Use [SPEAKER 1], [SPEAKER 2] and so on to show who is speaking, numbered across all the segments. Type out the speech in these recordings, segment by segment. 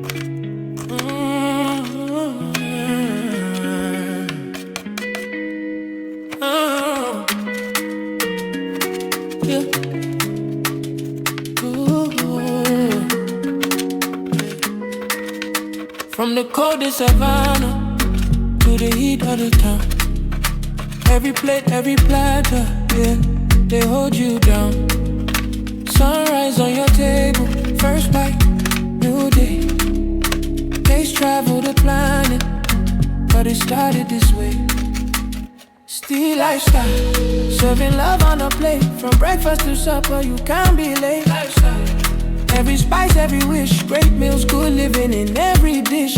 [SPEAKER 1] Yeah. Ooh. From the coldest savanna to the heat of the town, every plate, every platter, yeah, they hold you down. Sunrise on your table, first bite, new day. Days travel the planet, but it started this way. Still lifestyle, serving love on a plate. From breakfast to supper, you can't be late. Lifestyle, every spice, every wish. Great meals, good living in every dish.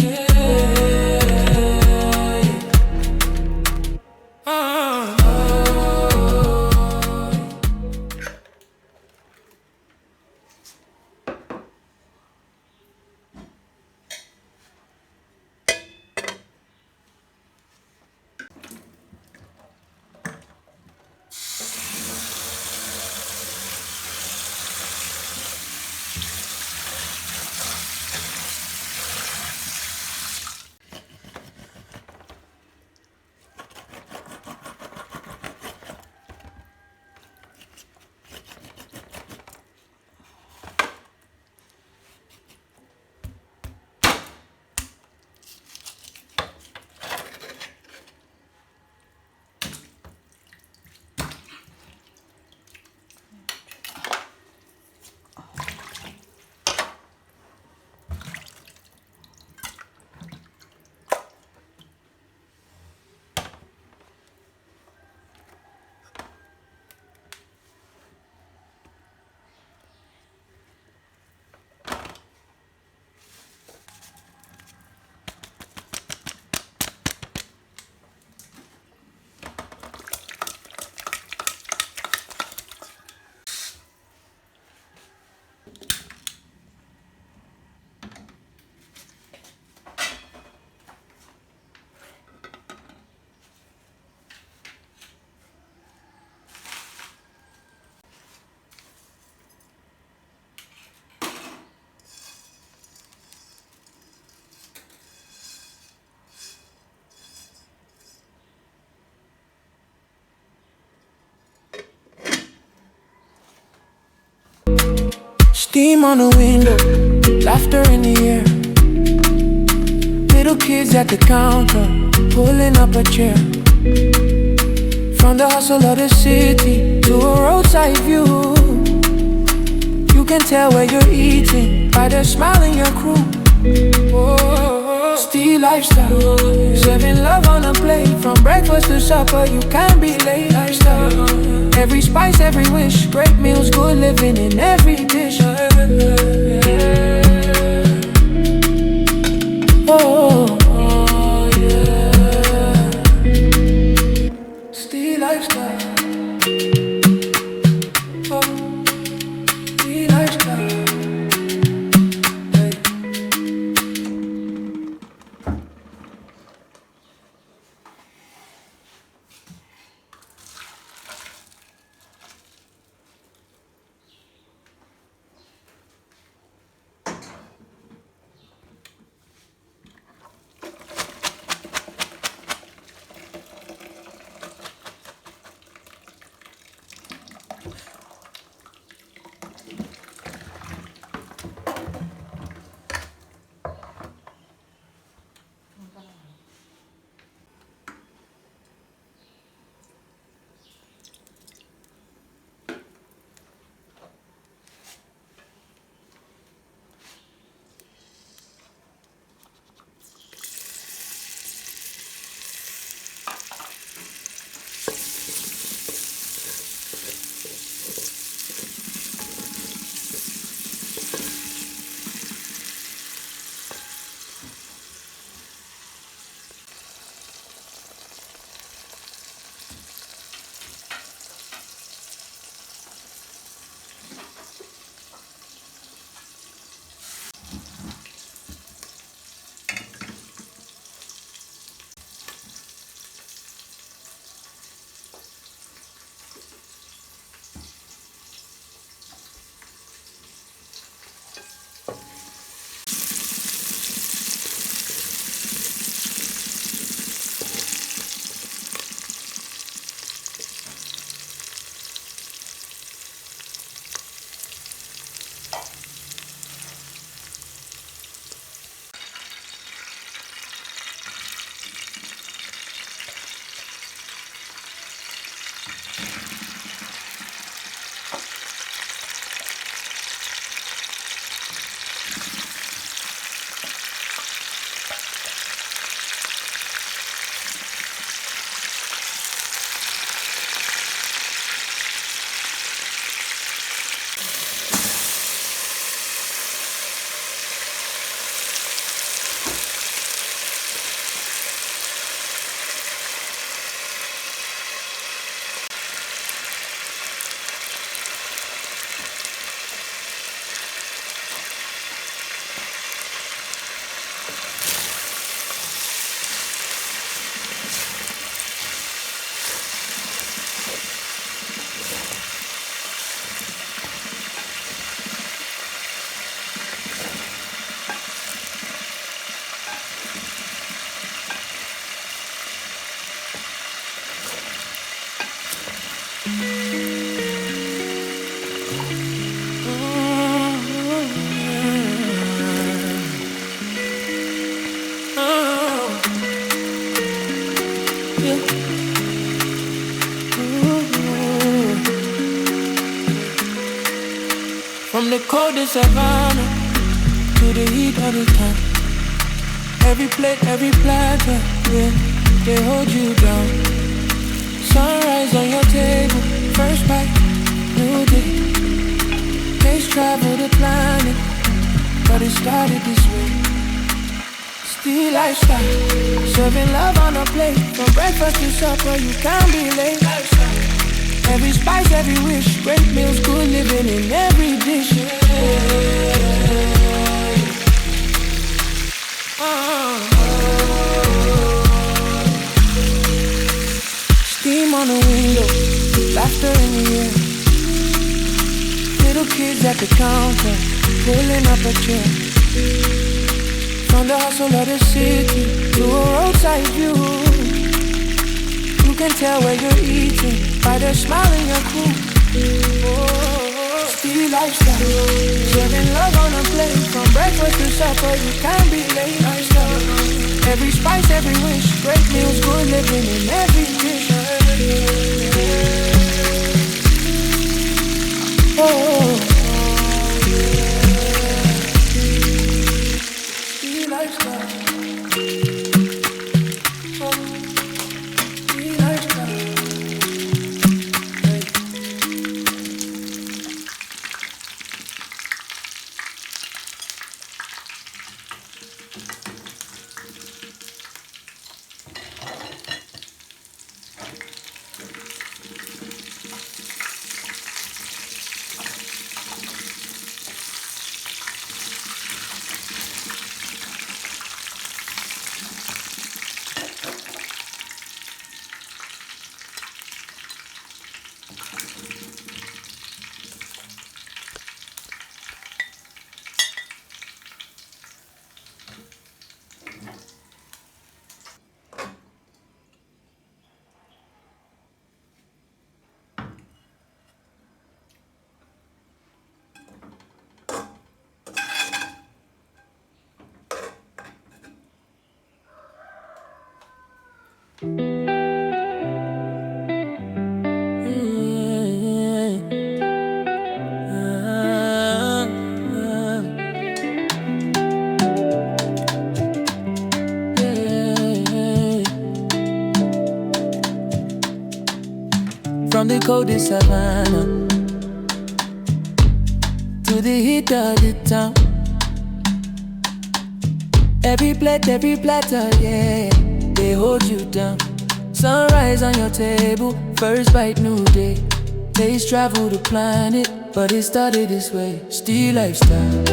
[SPEAKER 1] Steam on the window, laughter in the air. Little kids at the counter, pulling up a chair. From the hustle of the city to a roadside view, you can tell where you're eating by the smile in your crew. Oh, still lifestyle, serving love on a plate. From breakfast to supper, you can't be late. Lifestyle, every spice, every wish. Great meals, good living in every dish. Oh, oh yeah. Still lifestyle. Oh, still lifestyle. Hey. coldest savanna to the heat of the town. Every plate, every platter, yeah, they hold you down. Sunrise on your table, first bite, new day. Taste travel the planet, but it started this way. Still lifestyle, serving love on a plate. From breakfast to supper, you can't be late. Every spice, every wish, great meals, good living in every dish. Steam on the window, laughter in the air. Little kids at the counter, pulling up a chair. From the hustle of the city to a roadside view, you can tell where you're eating by the smile in your crew. Still lifestyle, serving love on a plate. From breakfast to supper, you can't be late. Every spice, every wish, great meals, good living in every dish. Still lifestyle. From the coldest savanna to the heat of the town. Every plate, every platter, yeah, they hold you down. Sunrise on your table, first bite, new day. Taste travel the planet, but it started this way. Still lifestyle,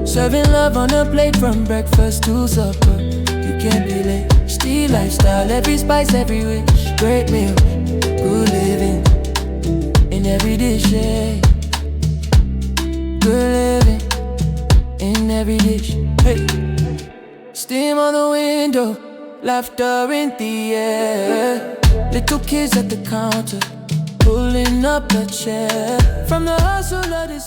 [SPEAKER 1] serving love on a plate. From breakfast to supper, you can't be late. Still lifestyle, every spice, every wish, great meal, good living in every dish, yeah. Good living in every dish, hey. Steam on the window, laughter in the air. Little kids at the counter, pulling up a chair. From the hustle of the